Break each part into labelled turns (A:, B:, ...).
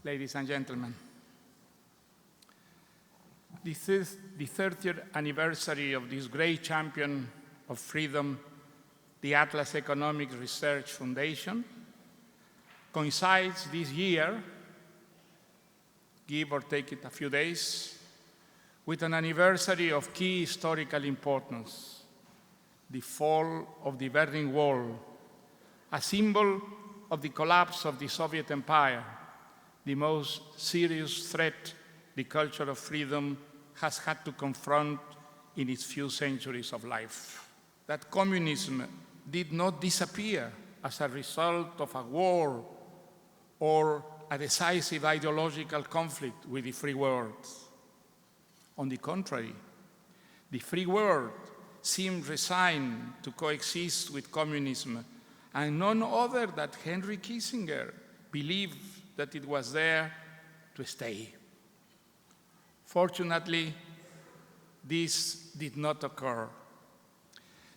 A: ladies and gentlemen. The 30th anniversary of this great champion of freedom, the Atlas Economic Research Foundation, coincides this year, give or take it a few days, with an anniversary of key historical importance, the fall of the Berlin Wall, a symbol of the collapse of the Soviet Empire, the most serious threat the culture of freedom has had to confront in its few centuries of life. That communism did not disappear as a result of a war or a decisive ideological conflict with the free world. On the contrary, the free world seemed resigned to coexist with communism, and none other than Henry Kissinger believed that it was there to stay. Fortunately, this did not occur.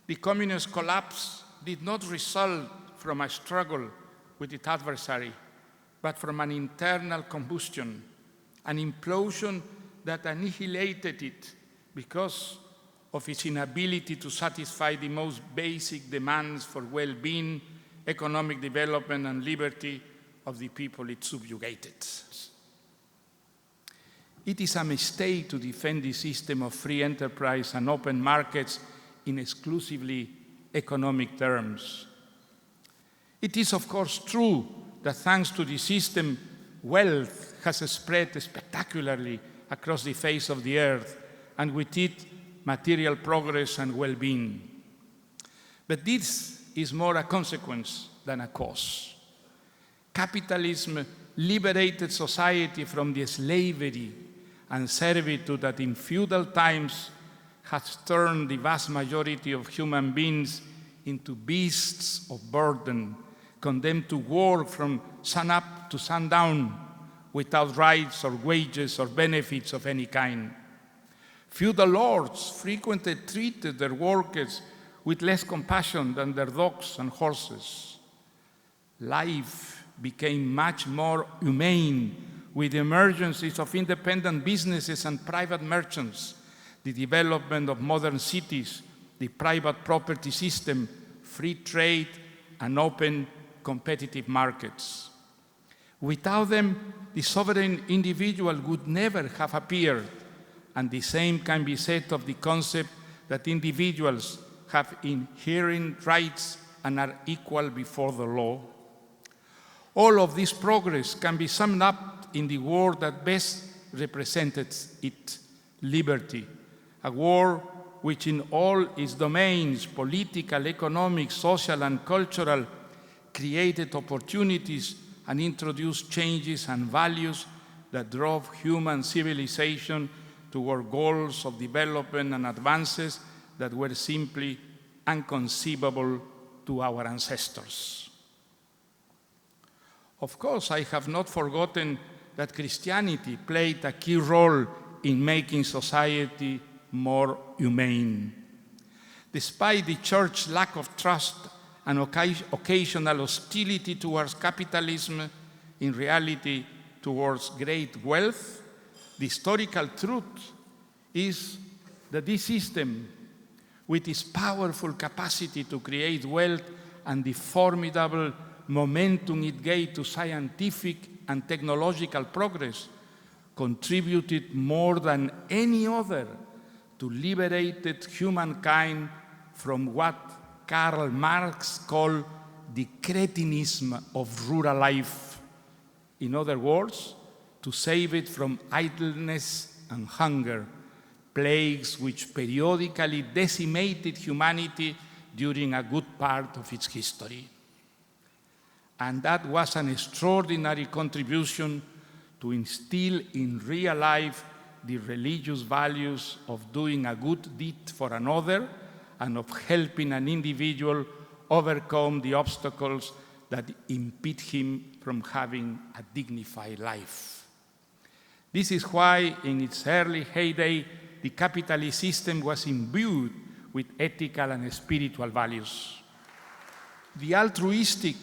A: The communist collapse did not result from a struggle with its adversary, but from an internal combustion, an implosion that annihilated it because of its inability to satisfy the most basic demands for well-being, economic development, and liberty of the people it subjugated. It is a mistake to defend the system of free enterprise and open markets in exclusively economic terms. It is, of course, true that thanks to the system, wealth has spread spectacularly across the face of the earth, and with it, material progress and well-being. But this is more a consequence than a cause. Capitalism liberated society from the slavery and servitude that in feudal times has turned the vast majority of human beings into beasts of burden, condemned to work from sun-up to sundown without rights or wages or benefits of any kind. Feudal lords frequently treated their workers with less compassion than their dogs and horses. Life became much more humane with the emergences of independent businesses and private merchants, the development of modern cities, the private property system, free trade, and open competitive markets. Without them, the sovereign individual would never have appeared, and the same can be said of the concept that individuals have inherent rights and are equal before the law. All of this progress can be summed up in the word that best represented it, liberty, a word which in all its domains, political, economic, social, and cultural, created opportunities and introduced changes and values that drove human civilization toward goals of development and advances that were simply inconceivable to our ancestors. Of course, I have not forgotten that Christianity played a key role in making society more humane. Despite the Church's lack of trust and occasional hostility towards capitalism, in reality towards great wealth, the historical truth is that this system, with its powerful capacity to create wealth and the formidable momentum it gave to scientific and technological progress, contributed more than any other to liberate humankind from what Karl Marx called the cretinism of rural life. In other words, to save it from idleness and hunger, plagues which periodically decimated humanity during a good part of its history. And that was an extraordinary contribution to instill in real life the religious values of doing a good deed for another and of helping an individual overcome the obstacles that impede him from having a dignified life. This is why, in its early heyday, the capitalist system was imbued with ethical and spiritual values. The altruistic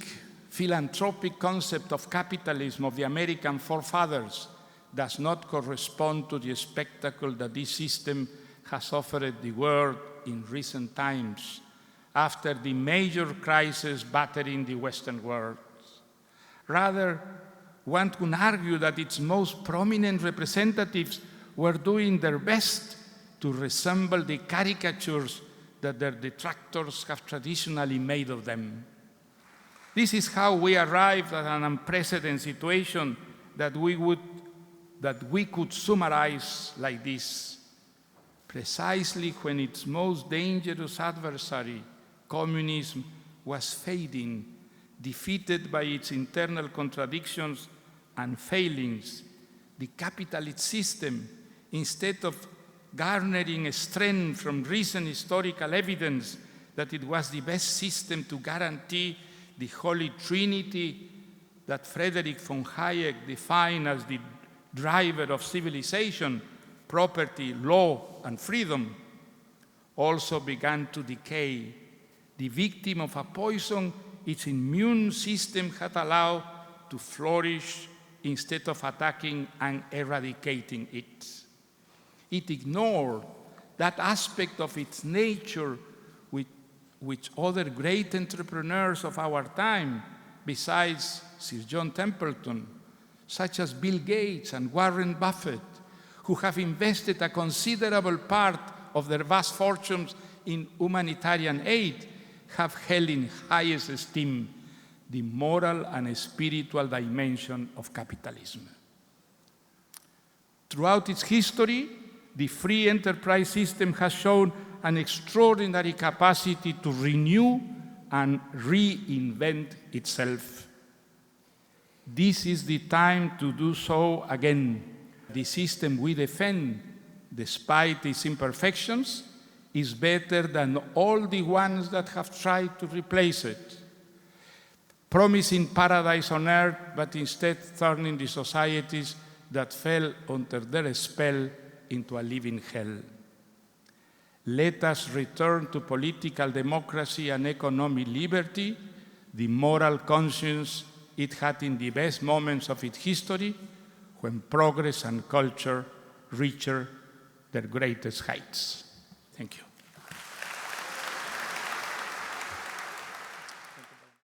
A: philanthropic concept of capitalism of the American forefathers does not correspond to the spectacle that this system has offered the world in recent times, after the major crisis battering the Western world. Rather, one can argue that its most prominent representatives were doing their best to resemble the caricatures that their detractors have traditionally made of them. This is how we arrived at an unprecedented situation that we could summarize like this. Precisely when its most dangerous adversary, communism, was fading, defeated by its internal contradictions and failings, the capitalist system, instead of garnering strength from recent historical evidence that it was the best system to guarantee the Holy Trinity that Friedrich von Hayek defined as the driver of civilization, property, law, and freedom, also began to decay, the victim of a poison its immune system had allowed to flourish instead of attacking and eradicating it. It ignored that aspect of its nature which other great entrepreneurs of our time, besides Sir John Templeton, such as Bill Gates and Warren Buffett, who have invested a considerable part of their vast fortunes in humanitarian aid, have held in highest esteem the moral and spiritual dimension of capitalism. Throughout its history, the free enterprise system has shown an extraordinary capacity to renew and reinvent itself. This is the time to do so again. The system we defend, despite its imperfections, is better than all the ones that have tried to replace it, promising paradise on earth, but instead turning the societies that fell under their spell into a living hell. Let us return to political democracy and economic liberty, the moral conscience it had in the best moments of its history, when progress and culture reached their greatest heights. Thank you.